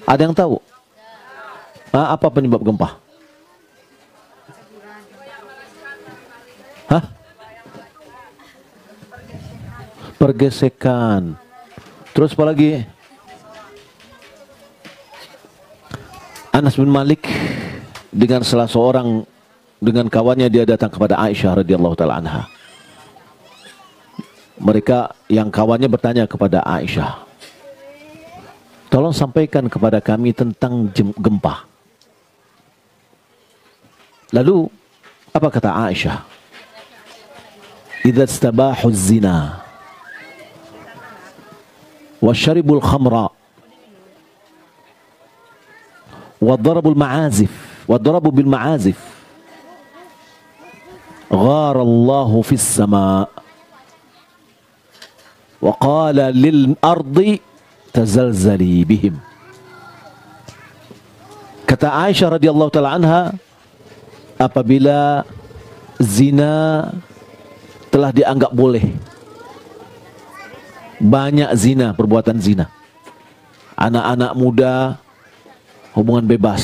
Ada yang tahu? Apa penyebab gempa? Hah? Pergesekan. Terus apa lagi? Anas bin Malik dengan salah seorang dengan kawannya, dia datang kepada Aisyah radhiyallahu taala anha. Mereka yang kawannya bertanya kepada Aisyah, tolong sampaikan kepada kami tentang gempa. Lalu apa kata Aisyah? Idza istabahu zina wa syaribul khamra wa darabul ma'azif wa darabu bil ma'azif ghara Allahu fis sama' wa qala lil ardi tazalzali bihim. Kata Aisyah radhiyallahu taala anha, apabila zina telah dianggap boleh, banyak zina, perbuatan zina, anak-anak muda hubungan bebas,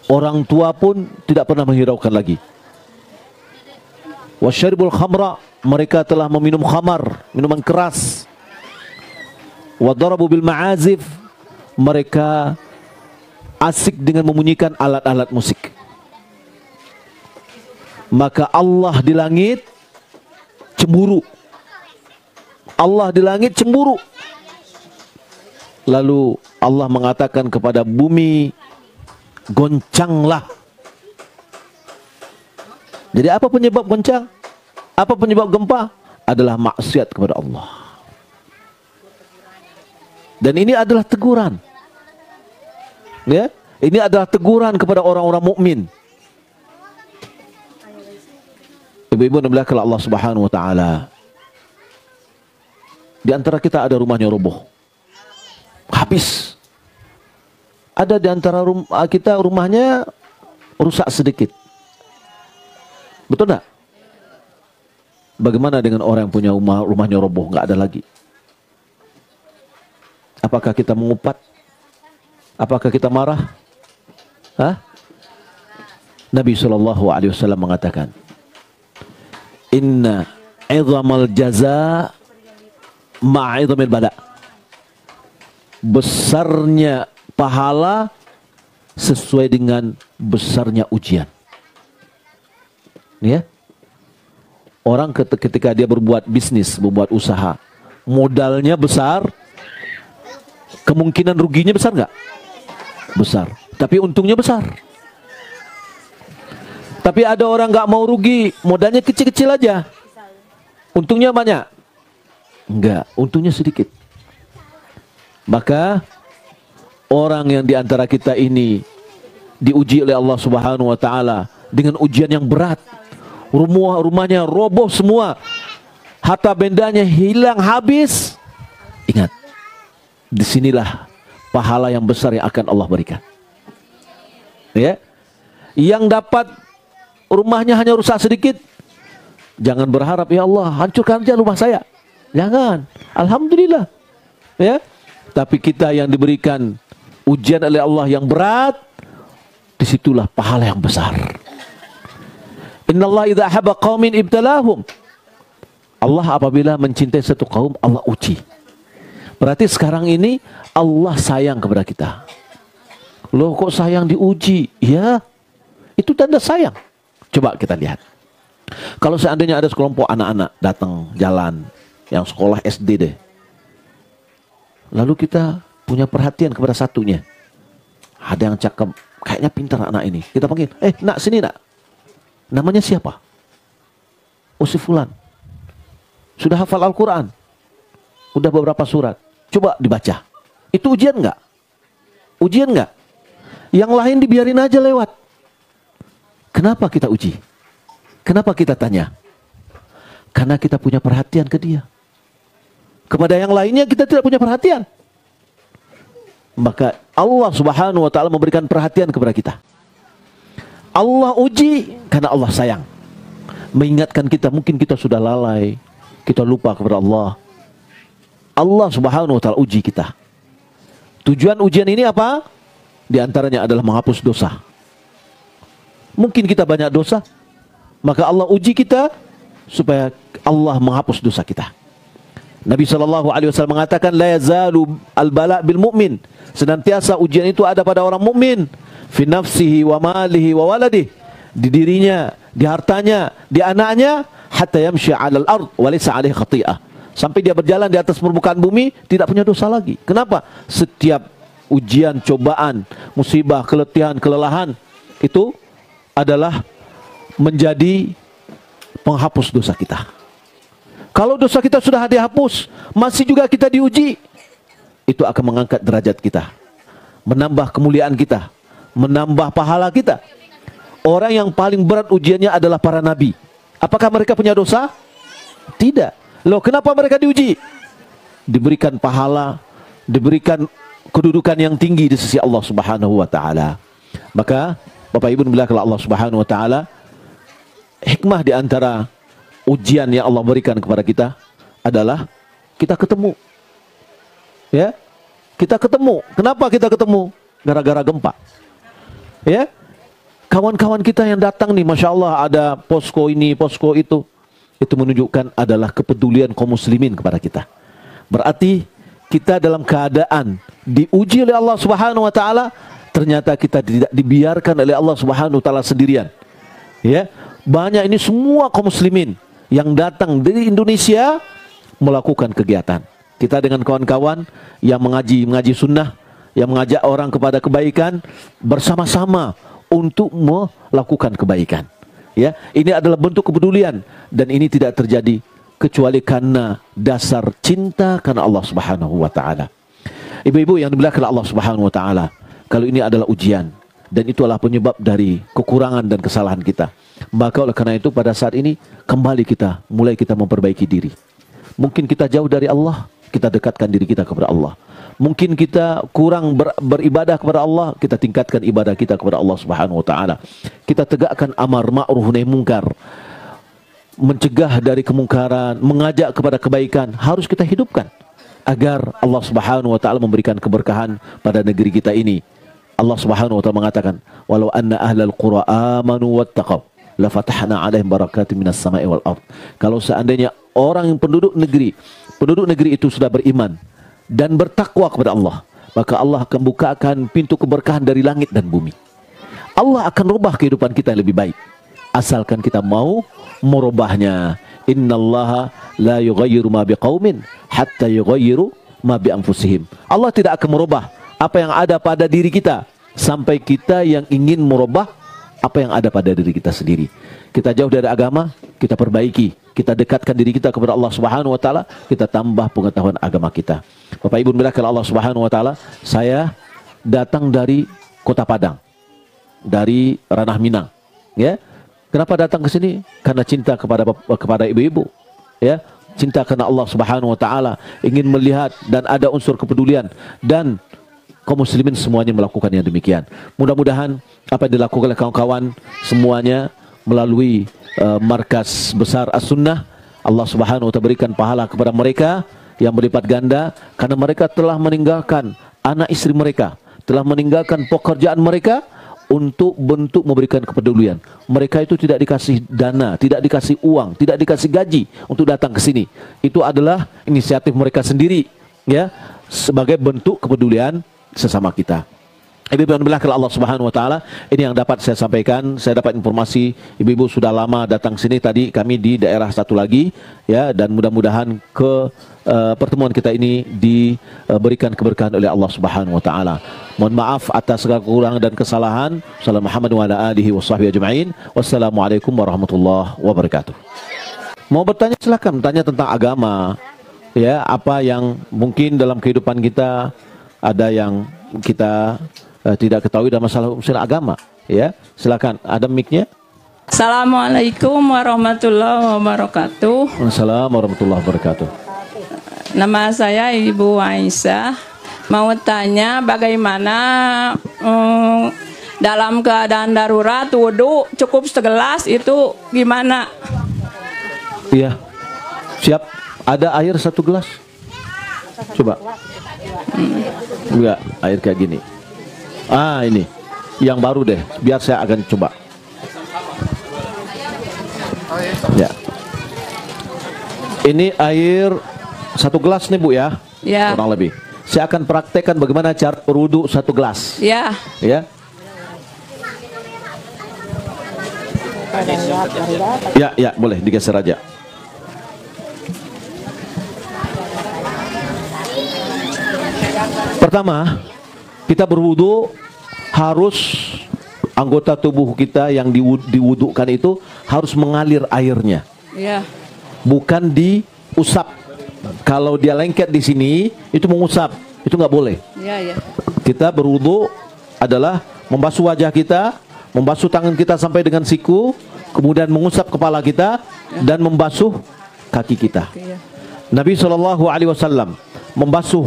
orang tua pun tidak pernah menghiraukan lagi. Wasyaribul khamra, mereka telah meminum khamar, minuman keras. Wadarabu bil ma'azif, mereka asik dengan memunyikan alat-alat musik. Maka Allah di langit cemburu. Allah di langit cemburu. Lalu Allah mengatakan kepada bumi, goncanglah. Jadi apa penyebab goncang? Apa penyebab gempa? Adalah maksiat kepada Allah. Dan ini adalah teguran. Ya, ini adalah teguran kepada orang-orang mukmin. Ibu-ibu dimuliakan Allah Subhanahu wa taala. Di antara kita ada rumahnya roboh, habis. Ada di antara kita rumahnya rusak sedikit. Betul tak? Bagaimana dengan orang yang punya rumahnya roboh, nggak ada lagi? Apakah kita mengupat? Apakah kita marah? Hah? Nabi SAW mengatakan, Inna idhamal jaza ma'idhamil bala. Besarnya pahala sesuai dengan besarnya ujian. Ya? Orang ketika dia berbuat bisnis, berbuat usaha, modalnya besar, kemungkinan ruginya besar nggak? Besar. Tapi untungnya besar. Tapi ada orang nggak mau rugi, modalnya kecil-kecil aja, untungnya banyak? Enggak, untungnya sedikit. Maka orang yang diantara kita ini diuji oleh Allah Subhanahu wa taala dengan ujian yang berat. Rumahnya roboh semua, harta bendanya hilang habis. Ingat, disinilah pahala yang besar yang akan Allah berikan. Ya, yang dapat rumahnya hanya rusak sedikit, jangan berharap ya Allah hancurkan aja rumah saya. Jangan, alhamdulillah. Ya, tapi kita yang diberikan ujian oleh Allah yang berat, disitulah pahala yang besar. Innallaha idza ahabba qaumin ibtalahum. Allah apabila mencintai satu kaum, Allah uji. Berarti sekarang ini Allah sayang kepada kita. Loh kok sayang diuji? Ya, itu tanda sayang. Coba kita lihat. Kalau seandainya ada sekelompok anak-anak datang jalan, yang sekolah SD deh, lalu kita punya perhatian kepada satunya. Ada yang cakep, kayaknya pintar anak ini. Kita panggil, nak sini nak. Namanya siapa? Oh si fulan. Sudah hafal Al-Quran. Udah beberapa surat. Coba dibaca. Itu ujian nggak? Ujian nggak? Yang lain dibiarin aja lewat. Kenapa kita uji? Kenapa kita tanya? Karena kita punya perhatian ke dia. Kepada yang lainnya kita tidak punya perhatian. Maka Allah Subhanahu wa taala memberikan perhatian kepada kita. Allah uji karena Allah sayang. Mengingatkan kita, mungkin kita sudah lalai, kita lupa kepada Allah. Allah Subhanahu wa taala uji kita. Tujuan ujian ini apa? Di antaranya adalah menghapus dosa. Mungkin kita banyak dosa, maka Allah uji kita supaya Allah menghapus dosa kita. Nabi SAW mengatakan, la yazalu al-bala bil mu'min. Senantiasa ujian itu ada pada orang mukmin. Fi nafsihi wa malihi wa waladihi. Di dirinya, di hartanya, di anaknya, hatta yamshi 'alal ard wa laysa 'alaihi khati'ah. Sampai dia berjalan di atas permukaan bumi tidak punya dosa lagi. Kenapa? Setiap ujian, cobaan, musibah, keletihan, kelelahan itu adalah menjadi penghapus dosa kita. Kalau dosa kita sudah dihapus, masih juga kita diuji, itu akan mengangkat derajat kita, menambah kemuliaan kita, menambah pahala kita. Orang yang paling berat ujiannya adalah para nabi. Apakah mereka punya dosa? Tidak. Loh, kenapa mereka diuji? Diberikan pahala, diberikan kedudukan yang tinggi di sisi Allah Subhanahu wa taala. Maka Bapak Ibu dimulakan Allah Subhanahu wa taala, hikmah di antara ujian yang Allah berikan kepada kita adalah kita ketemu. Ya. Kita ketemu. Kenapa kita ketemu? Gara-gara gempa. Ya. Kawan-kawan kita yang datang nih, Masya Allah, ada posko ini, posko itu. Itu menunjukkan adalah kepedulian kaum muslimin kepada kita. Berarti kita dalam keadaan diuji oleh Allah Subhanahu wa taala, ternyata kita tidak dibiarkan oleh Allah Subhanahu wa taala sendirian. Ya. Banyak ini semua kaum muslimin yang datang dari Indonesia melakukan kegiatan. Kita dengan kawan-kawan yang mengaji sunnah, yang mengajak orang kepada kebaikan, bersama-sama untuk melakukan kebaikan. Ya, ini adalah bentuk kepedulian, dan ini tidak terjadi kecuali karena dasar cinta karena Allah Subhanahu wa taala. Ibu-ibu yang dimuliakan Allah Subhanahu wa taala, kalau ini adalah ujian dan itu adalah penyebab dari kekurangan dan kesalahan kita, maka oleh karena itu pada saat ini kembali mulai kita memperbaiki diri. Mungkin kita jauh dari Allah, kita dekatkan diri kita kepada Allah. Mungkin kita kurang beribadah kepada Allah, kita tingkatkan ibadah kita kepada Allah Subhanahu wa taala. Kita tegakkan amar ma'ruf nahi munkar, mencegah dari kemungkaran, mengajak kepada kebaikan, harus kita hidupkan agar Allah Subhanahu wa taala memberikan keberkahan pada negeri kita ini. Allah Subhanahu wa taala mengatakan, walau anna ahlal qura amanu wattaqaw la fatahna 'alaihim barakatin minas sama'i wal ard. Kalau seandainya orang yang penduduk negeri itu sudah beriman dan bertakwa kepada Allah, maka Allah akan bukakan pintu keberkahan dari langit dan bumi. Allah akan rubah kehidupan kita yang lebih baik, asalkan kita mau merubahnya. Innallaha la yughayyiru ma biqaumin hatta yughayyiru ma bi anfusihim. Allah tidak akan merubah apa yang ada pada diri kita sampai kita yang ingin merubah apa yang ada pada diri kita sendiri. Kita jauh dari agama, kita perbaiki, kita dekatkan diri kita kepada Allah Subhanahu wa taala, kita tambah pengetahuan agama kita. Bapak Ibu dimulakan Allah Subhanahu wa taala, saya datang dari Kota Padang, dari Ranah Minang, ya. Kenapa datang ke sini? Karena cinta kepada ibu-ibu, ya. Cinta karena Allah Subhanahu wa taala, ingin melihat dan ada unsur kepedulian, dan kaum muslimin semuanya melakukan yang demikian. Mudah-mudahan apa yang dilakukan oleh kawan-kawan semuanya melalui markas besar As-Sunnah, Allah Subhanahu wa taala berikan pahala kepada mereka yang berlipat ganda, karena mereka telah meninggalkan anak istri mereka, telah meninggalkan pekerjaan mereka untuk bentuk memberikan kepedulian. Mereka itu tidak dikasih dana, tidak dikasih uang, tidak dikasih gaji untuk datang ke sini. Itu adalah inisiatif mereka sendiri, ya, sebagai bentuk kepedulian sesama kita. Ibu-ibu yang dimuliakan Allah Subhanahu wa taala, ini yang dapat saya sampaikan. Saya dapat informasi ibu-ibu sudah lama datang sini, tadi kami di daerah satu lagi, ya, dan mudah-mudahan pertemuan kita ini diberikan keberkahan oleh Allah Subhanahu wa taala. Mohon maaf atas segala kekurangan dan kesalahan. Sallallahu Muhammad wa ala alihi washabbihi ajma'in. Wassalamualaikum warahmatullahi wabarakatuh. Mau bertanya silakan, bertanya tentang agama, ya, apa yang mungkin dalam kehidupan kita ada yang kita tidak ketahui dalam masalah urusan agama, ya. Silakan, ada mic-nya. Assalamualaikum warahmatullahi wabarakatuh. Assalamualaikum warahmatullahi wabarakatuh. Nama saya Ibu Aisyah. Mau tanya bagaimana dalam keadaan darurat wudhu cukup segelas itu gimana? Iya, siap. Ada air 1 gelas. Coba. Enggak, air kayak gini. Ah, ini yang baru deh. Biar saya akan coba. Ya. Ini air 1 gelas nih Bu ya. Ya. Kurang lebih. Saya akan praktekkan bagaimana cara berwudu 1 gelas. Ya. Ya. Ya, boleh digeser aja. Pertama, kita berwudu harus anggota tubuh kita yang diwudukan itu harus mengalir airnya, Ya. bukan diusap. Kalau dia lengket di sini, itu mengusap, itu nggak boleh. Ya. Kita berwudu adalah membasuh wajah kita, membasuh tangan kita sampai dengan siku, kemudian mengusap kepala kita dan membasuh kaki kita. Ya. Nabi SAW membasuh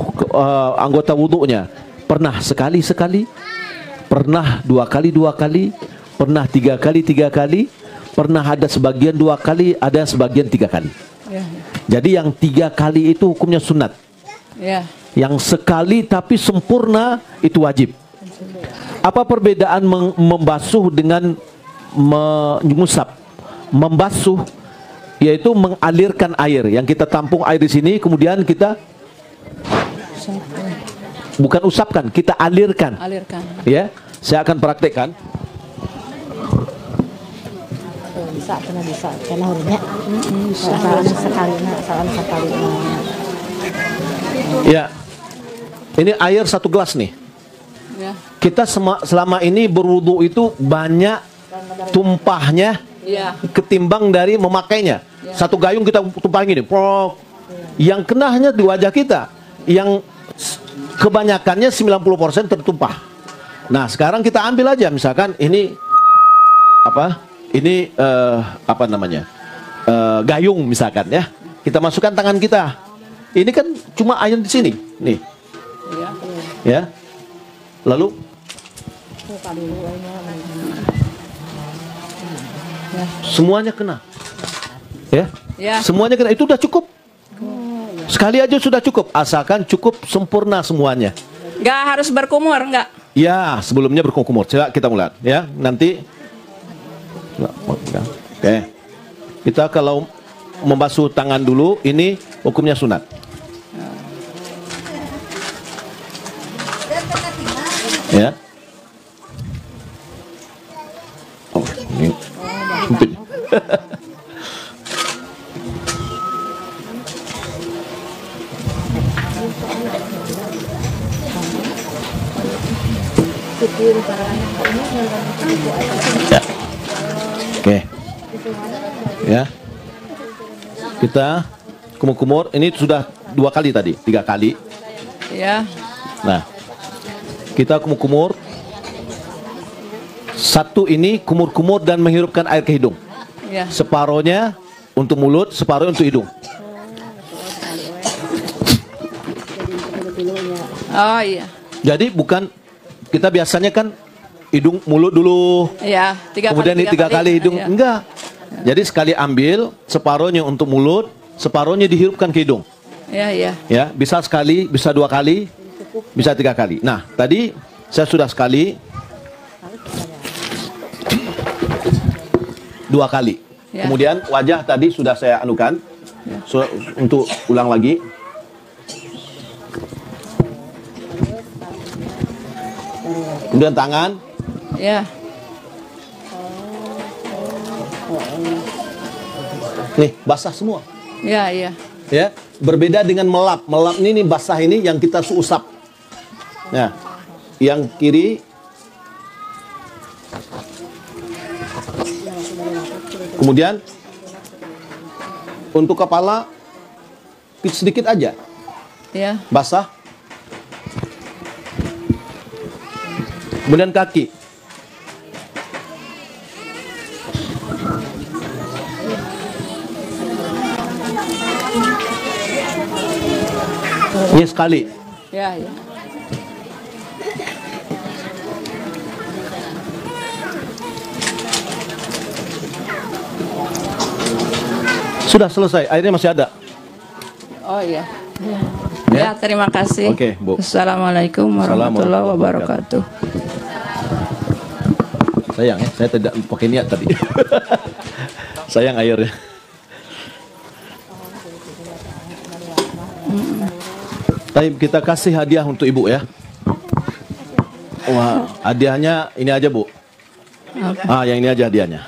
anggota wudunya pernah sekali-sekali, pernah 2 kali 2 kali, pernah 3 kali 3 kali, pernah ada sebagian 2 kali, ada sebagian 3 kali. Ya. Jadi yang 3 kali itu hukumnya sunat. Ya. Yang sekali tapi sempurna itu wajib. Apa perbedaan membasuh dengan mengusap? Membasuh yaitu mengalirkan air. Yang kita tampung air di sini, kemudian kita bukan usapkan, kita alirkan. Alirkan. Ya, saya akan praktekkan. Bisa, karena hurufnya sekali. Ya, ini air 1 gelas nih. Ya. Kita selama ini berwudu itu banyak tumpahnya Ya. ketimbang dari memakainya. Ya. 1 gayung kita tumpahin gini, prok. Yang kena hanya di wajah kita. Yang kebanyakannya 90% tertumpah. Nah, sekarang kita ambil aja misalkan ini apa? Ini apa namanya? Gayung misalkan ya. Kita masukkan tangan kita. Ini kan cuma air di sini, nih. Ya. Ya. Lalu semuanya kena. Ya. Ya. Semuanya kena. Itu udah cukup. Sekali aja sudah cukup, asalkan cukup sempurna semuanya. Nggak harus berkumur, nggak? Ya, sebelumnya berkumur. Coba kita mulai ya. Nanti oke. Kita kalau membasuh tangan dulu, ini hukumnya sunat. Ya. Oh, ini penting. Ya. Oke. Ya. Kita kumur-kumur. Ini sudah 2 kali tadi, 3 kali. Ya. Nah, kita kumur-kumur. 1 ini kumur-kumur dan menghirupkan air ke hidung. Ya. Separohnya untuk mulut, separuhnya untuk hidung. Oh iya. Jadi bukan, kita biasanya kan hidung mulut dulu, Ya. kemudian ini 3 kali hidung. Ya. Enggak. Jadi sekali ambil, separohnya untuk mulut, separohnya dihirupkan ke hidung. Ya. Ya, bisa sekali, bisa 2 kali, bisa 3 kali. Nah, tadi saya sudah sekali, 2 kali. Ya. Kemudian wajah tadi sudah saya anukan. Untuk ulang lagi. Kemudian tangan. Ya. Nih, basah semua. Ya. Ya, berbeda dengan melap. Melap ini basah ini yang kita usap. Nah, yang kiri kemudian untuk kepala sedikit aja. Ya. Basah. Kemudian kaki. Ini sekali. Ya. Sudah selesai, airnya masih ada. Oh iya. Ya, terima kasih. Oke, Bu. Assalamualaikum warahmatullahi wabarakatuh. Sayang ya, saya tidak pakai niat tadi. Sayang airnya. Baik, kita kasih hadiah untuk ibu ya. Wah, hadiahnya ini aja Bu. Yang ini aja hadiahnya.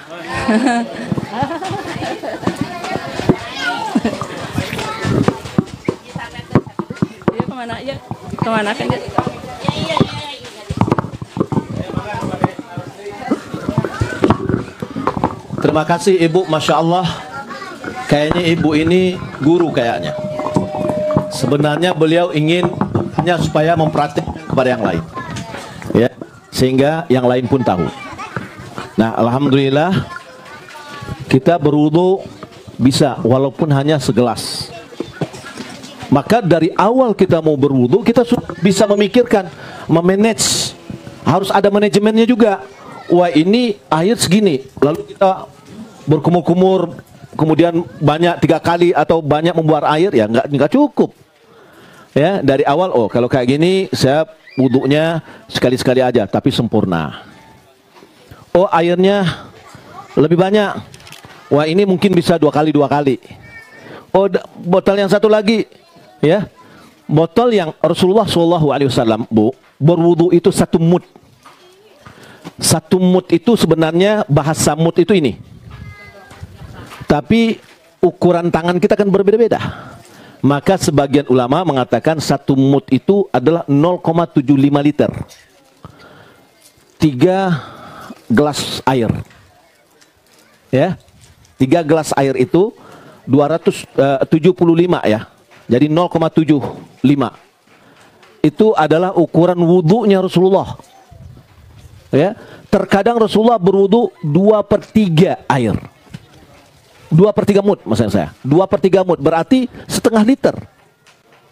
Ya, kemana ya? Kemana kan ya? Terima kasih Ibu, Masya Allah. Kayaknya Ibu ini guru kayaknya. Sebenarnya beliau ingin hanya supaya mempraktikkan kepada yang lain, ya, sehingga yang lain pun tahu. Nah, alhamdulillah kita berwudu bisa walaupun hanya segelas. Maka dari awal kita mau berwudu kita bisa memikirkan, memanage, harus ada manajemennya juga. Wah, ini air segini, lalu kita berkumur-kumur, kemudian banyak 3 kali atau banyak membuat air, ya nggak cukup. Ya, dari awal, oh kalau kayak gini saya wudunya sekali-sekali aja tapi sempurna. Oh, airnya lebih banyak, wah ini mungkin bisa 2 kali 2 kali. Oh, botol yang satu lagi, ya, botol yang Rasulullah SAW Bu berwudu itu 1 mud. 1 mud itu sebenarnya bahasa mud itu ini, tapi ukuran tangan kita kan berbeda-beda. Maka sebagian ulama mengatakan 1 mud itu adalah 0,75 liter. 3 gelas air. Ya. 3 gelas air itu 275 ya. Jadi 0,75. Itu adalah ukuran wudunya Rasulullah. Ya. Terkadang Rasulullah berwudu 2/3 air. 2/3 mud maksud saya. 2/3 mud berarti setengah liter.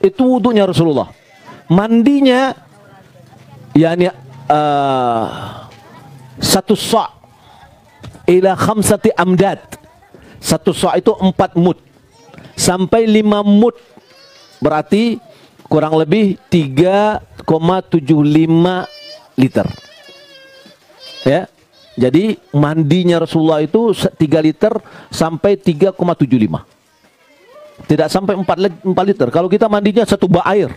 Itu wudunya Rasulullah. Mandinya yakni 1 sa' ila 5 amdad. 1 sa' itu 4 mud sampai 5 mud. Berarti kurang lebih 3,75 liter. Ya. Jadi mandinya Rasulullah itu 3 liter sampai 3,75. Tidak sampai 4 liter. Kalau kita mandinya 1 bak air.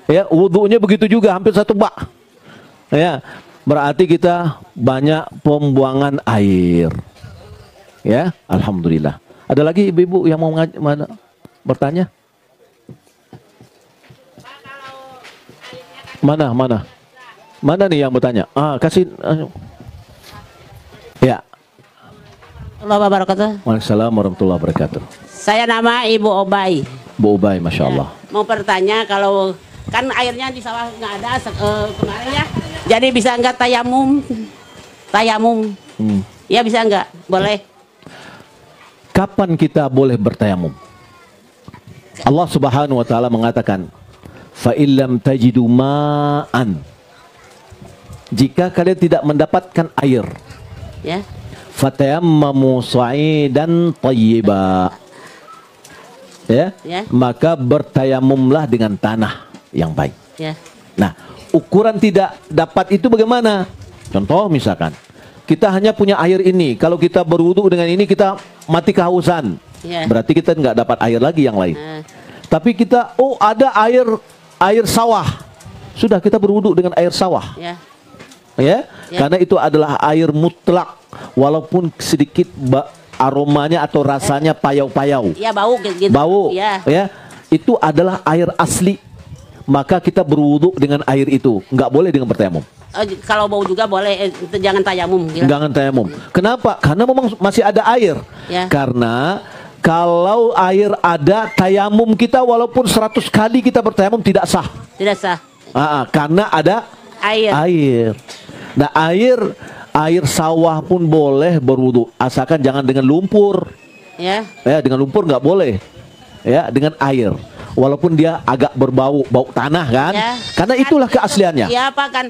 Ya, wudunya begitu juga, hampir 1 bak. Ya, berarti kita banyak pembuangan air. Ya, alhamdulillah. Ada lagi ibu-ibu yang mau bertanya? Mana nih yang bertanya? Kasih. Ya. Allah wabarakatuh. Waalaikumsalam warahmatullahi wabarakatuh. Saya nama Ibu Obay. Bu Ubay, Masya Allah. Mau bertanya, kalau kan airnya di sawah nggak ada kemarin ya, jadi bisa nggak tayamum? Ya bisa nggak? Boleh. Kapan kita boleh bertayamum? Allah Subhanahu wa taala mengatakan, "Fa illam tajidu ma'an." Jika kalian tidak mendapatkan air, Ya. fatayammamu sa'idan thayyiba. Ya? Ya. Maka bertayamumlah dengan tanah yang baik. Ya. Nah, ukuran tidak dapat itu bagaimana? Contoh misalkan, kita hanya punya air ini. Kalau kita berwudu dengan ini kita mati kehausan. Ya. Berarti kita nggak dapat air lagi yang lain. Tapi kita, oh ada air sawah. Sudah, kita berwudu dengan air sawah. Ya. Ya, karena itu adalah air mutlak, walaupun sedikit aromanya atau rasanya payau-payau. Ya, bau gitu. Bau, Ya. ya, itu adalah air asli. Maka kita berwudu dengan air itu, nggak boleh dengan bertayamum. Kalau bau juga boleh, jangan tayamum. Gitu. Jangan tayamum. Kenapa? Karena memang masih ada air. Ya. Karena kalau air ada, tayamum kita walaupun 100 kali kita bertayamum tidak sah. Tidak sah. Karena ada air. Nah, air sawah pun boleh berwudu, asalkan jangan dengan lumpur. Ya. Ya, dengan lumpur nggak boleh. Ya, dengan air. walaupun dia agak berbau bau tanah kan, Ya. karena Kan itulah itu, keasliannya. Iya Pak kan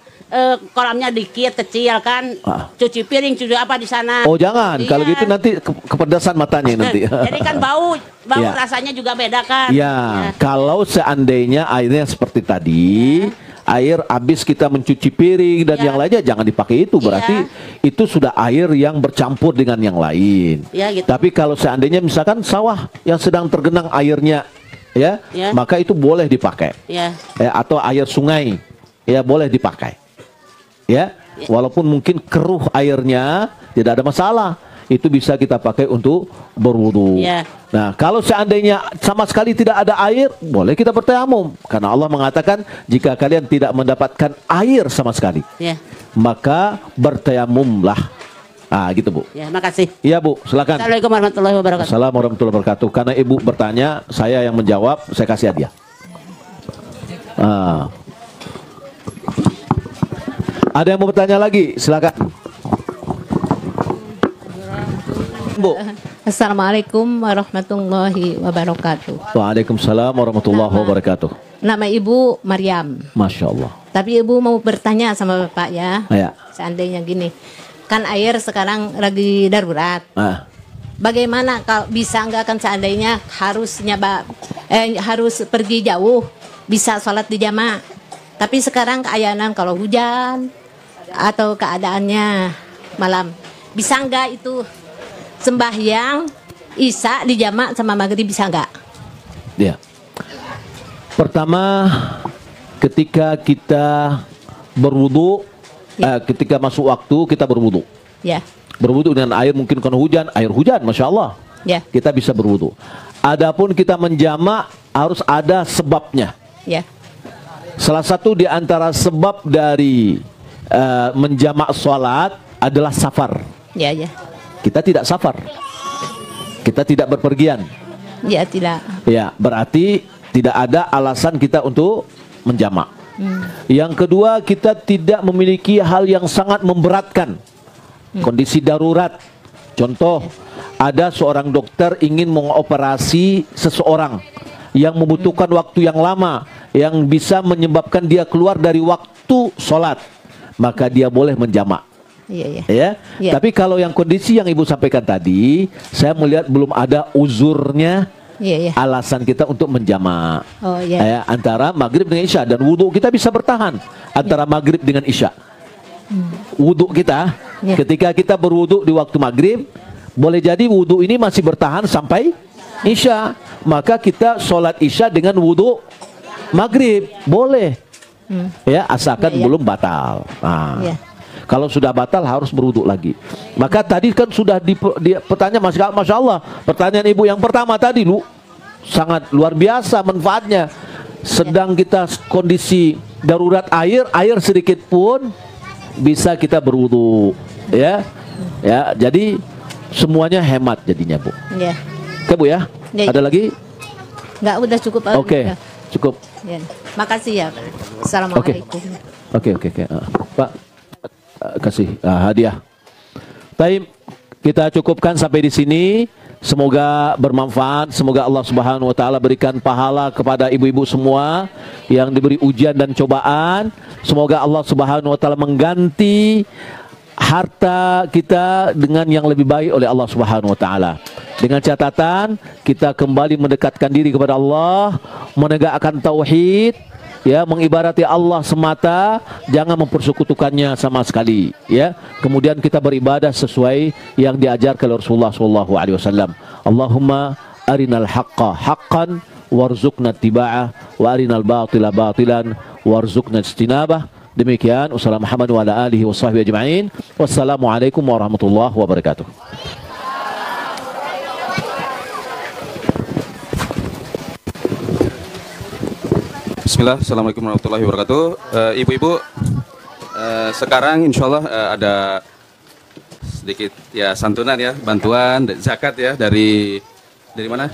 kolamnya dikit kecil kan, cuci piring cuci apa di sana. Oh jangan, Iya. kalau gitu nanti kepedasan matanya nanti. Jadi kan bau Ya. rasanya juga beda kan. Ya, kalau seandainya airnya seperti tadi, air habis kita mencuci piring dan Ya. yang lainnya jangan dipakai itu. Berarti itu sudah air yang bercampur dengan yang lain. Ya, gitu. Tapi kalau seandainya misalkan sawah yang sedang tergenang airnya, ya, Ya. maka itu boleh dipakai. Ya. Atau air sungai, ya boleh dipakai. Ya, walaupun mungkin keruh airnya, tidak ada masalah. Itu bisa kita pakai untuk berwudu. Ya. Nah, kalau seandainya sama sekali tidak ada air, boleh kita bertayamum. Karena Allah mengatakan, jika kalian tidak mendapatkan air sama sekali, Ya. maka bertayamumlah. Ah, gitu Bu. Ya, makasih. Iya Bu, silakan. Assalamualaikum warahmatullahi wabarakatuh. Assalamualaikum warahmatullahi wabarakatuh. Karena Ibu bertanya, saya yang menjawab, saya kasih hadiah. Ah. Ada yang mau bertanya lagi? Silakan. Bu. Assalamualaikum warahmatullahi wabarakatuh. Waalaikumsalam warahmatullahi wabarakatuh. Nama Ibu Maryam. Masya Allah. Tapi Ibu mau bertanya sama Bapak ya. Ya. Seandainya gini, kan air sekarang lagi darurat. Ah. Bagaimana kalau bisa nggak kan seandainya harus pergi jauh, bisa sholat di jamaah. Tapi sekarang keadaan kalau hujan atau keadaannya malam, bisa nggak itu sembahyang isya di jamaah sama maghrib, bisa nggak? Ya. Pertama, ketika kita berwudu, ketika masuk waktu kita berwudu. Ya, Berwudu dengan air, mungkin karena hujan, air hujan, Masya Allah. ya, Kita bisa berwudu. Adapun kita menjamak harus ada sebabnya. ya, Salah satu di antara sebab dari menjamak sholat adalah safar. ya, ya, Kita tidak safar. Kita tidak berpergian. ya, tidak. Ya, berarti tidak ada alasan kita untuk menjamak. Yang kedua, kita tidak memiliki hal yang sangat memberatkan. Kondisi darurat. Contoh, ada seorang dokter ingin mengoperasi seseorang yang membutuhkan waktu yang lama, yang bisa menyebabkan dia keluar dari waktu sholat, maka dia boleh menjamak. Iya, iya. Ya. Ya. Tapi kalau yang kondisi yang Ibu sampaikan tadi, saya melihat belum ada uzurnya, Iya, iya. alasan kita untuk menjamak. Oh, iya. Antara maghrib dengan isya, dan wudhu kita bisa bertahan antara maghrib dengan isya. Wudhu kita, Ya. ketika kita berwudhu di waktu maghrib, boleh jadi wudhu ini masih bertahan sampai isya. Maka kita sholat isya dengan wudhu maghrib, boleh. Ya, asalkan Ya, ya. belum batal. Nah, Ya. kalau sudah batal harus berwudhu lagi. Maka tadi kan sudah pertanyaan, Masya Allah, pertanyaan Ibu yang pertama tadi lu sangat luar biasa manfaatnya. Sedang kita kondisi darurat air sedikit pun bisa kita berwudhu, ya, ya. Jadi semuanya hemat jadinya Bu. Ya. Oke Bu ya. Ya. Ada lagi? Nggak, udah cukup. Oke, Udah. cukup. Ya. Makasih ya, Pak. Assalamualaikum. Oke. Pak, kasih hadiah. Baik, kita cukupkan sampai di sini. Semoga bermanfaat. Semoga Allah Subhanahu wa taala berikan pahala kepada ibu-ibu semua yang diberi ujian dan cobaan. Semoga Allah Subhanahu wa taala mengganti harta kita dengan yang lebih baik oleh Allah Subhanahu wa taala. Dengan catatan kita kembali mendekatkan diri kepada Allah, menegakkan tauhid, ya, mengibarati Allah semata, jangan mempersekutukannya sama sekali, ya. Kemudian kita beribadah sesuai yang diajarkan oleh Rasulullah SAW. Allahumma arinal haqqa haqqan warzuqna tiba'ah wa arinal batila batilan warzuqna istinabah. Demikian, wassalamu Muhammad wa ala alihi wa sahbihi ajma'in. Wassalamualaikum warahmatullahi wabarakatuh. Bismillah, Assalamualaikum warahmatullahi wabarakatuh. Ibu-ibu, sekarang insya Allah ada sedikit ya santunan ya, bantuan zakat ya dari mana?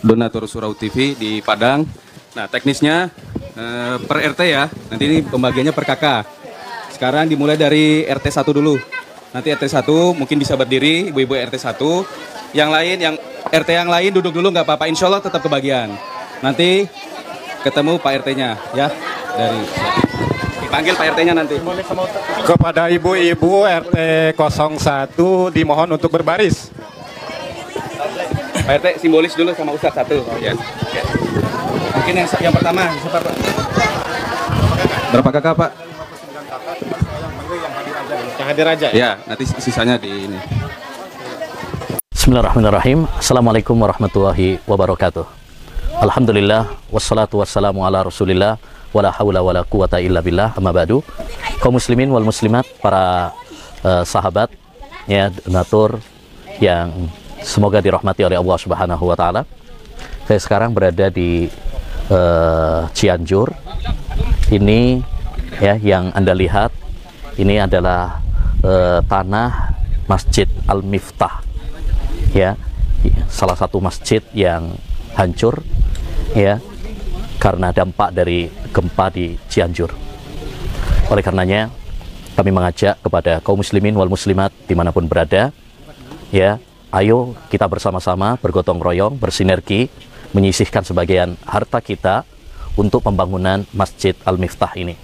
Donatur Surau TV di Padang. Nah, teknisnya per RT ya, nanti ini pembagiannya per KK. Sekarang dimulai dari RT 1 dulu. Nanti RT 1 mungkin bisa berdiri, ibu-ibu RT 1. Yang lain, yang RT yang lain duduk dulu nggak apa-apa, insya Allah tetap kebagian. Nanti ketemu Pak RT-nya ya dari dipanggil Pak RT-nya nanti. Kepada ibu-ibu RT 01 dimohon untuk berbaris. Pak RT simbolis dulu sama Ustadz satu. Ya. Ya. Mungkin yang pertama siapa Pak? Berapa kakak Pak? Yang hadir aja ya? Ya, nanti sisanya di ini. Bismillahirrahmanirrahim. Assalamualaikum warahmatullahi wabarakatuh. Alhamdulillah wassalatu wassalamu ala Rasulillah wala haula wala quwata illa billah, amma ba'du. Kaum muslimin wal muslimat, para sahabat ya, donatur yang semoga dirahmati oleh Allah Subhanahu wa taala. Saya sekarang berada di Cianjur. Ini ya yang Anda lihat, ini adalah tanah Masjid Al-Miftah, ya, salah satu masjid yang hancur ya karena dampak dari gempa di Cianjur. Oleh karenanya kami mengajak kepada kaum muslimin wal muslimat dimanapun berada, ya, ayo kita bersama-sama bergotong royong, bersinergi, menyisihkan sebagian harta kita untuk pembangunan Masjid Al-Miftah ini.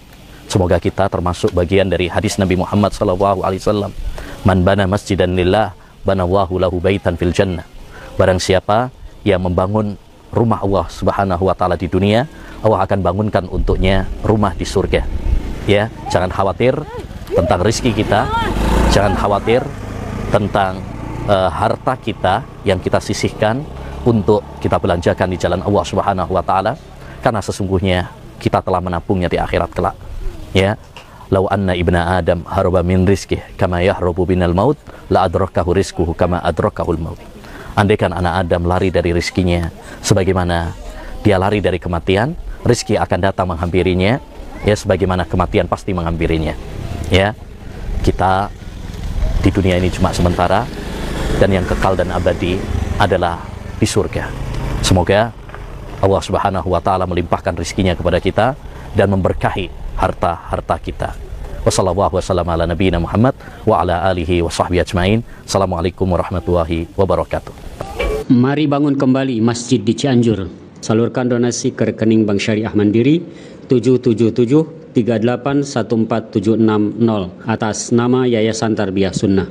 Semoga kita termasuk bagian dari hadis Nabi Muhammad SAW. Man bana masjidan lillah, banallahu lahu baitan fil jannah. Barang siapa yang membangun rumah Allah Subhanahu wa taala di dunia, Allah akan bangunkan untuknya rumah di surga. Ya, jangan khawatir tentang rezeki kita, jangan khawatir tentang harta kita yang kita sisihkan untuk kita belanjakan di jalan Allah Subhanahu wa taala, karena sesungguhnya kita telah menabungnya di akhirat kelak. Ya, lau anna ibna adam haraba min rizqih kama yahrubu binal maut la adrakahu rizquhu kama adrakahul maut. Andaikan anak Adam lari dari rizkinya sebagaimana dia lari dari kematian, rizki akan datang menghampirinya, ya, sebagaimana kematian pasti menghampirinya. Ya, kita di dunia ini cuma sementara, dan yang kekal dan abadi adalah di surga. Semoga Allah Subhanahu wa taala melimpahkan rizkinya kepada kita dan memberkahi harta-harta kita. Wassallallahu wasallam ala nabiyina Muhammad wa ala alihi wa sahbihi ajmain. Assalamualaikum warahmatullahi wabarakatuh. Mari bangun kembali masjid di Cianjur. Salurkan donasi ke rekening Bank Syariah Mandiri 777381470 atas nama Yayasan Tarbiyah Sunnah.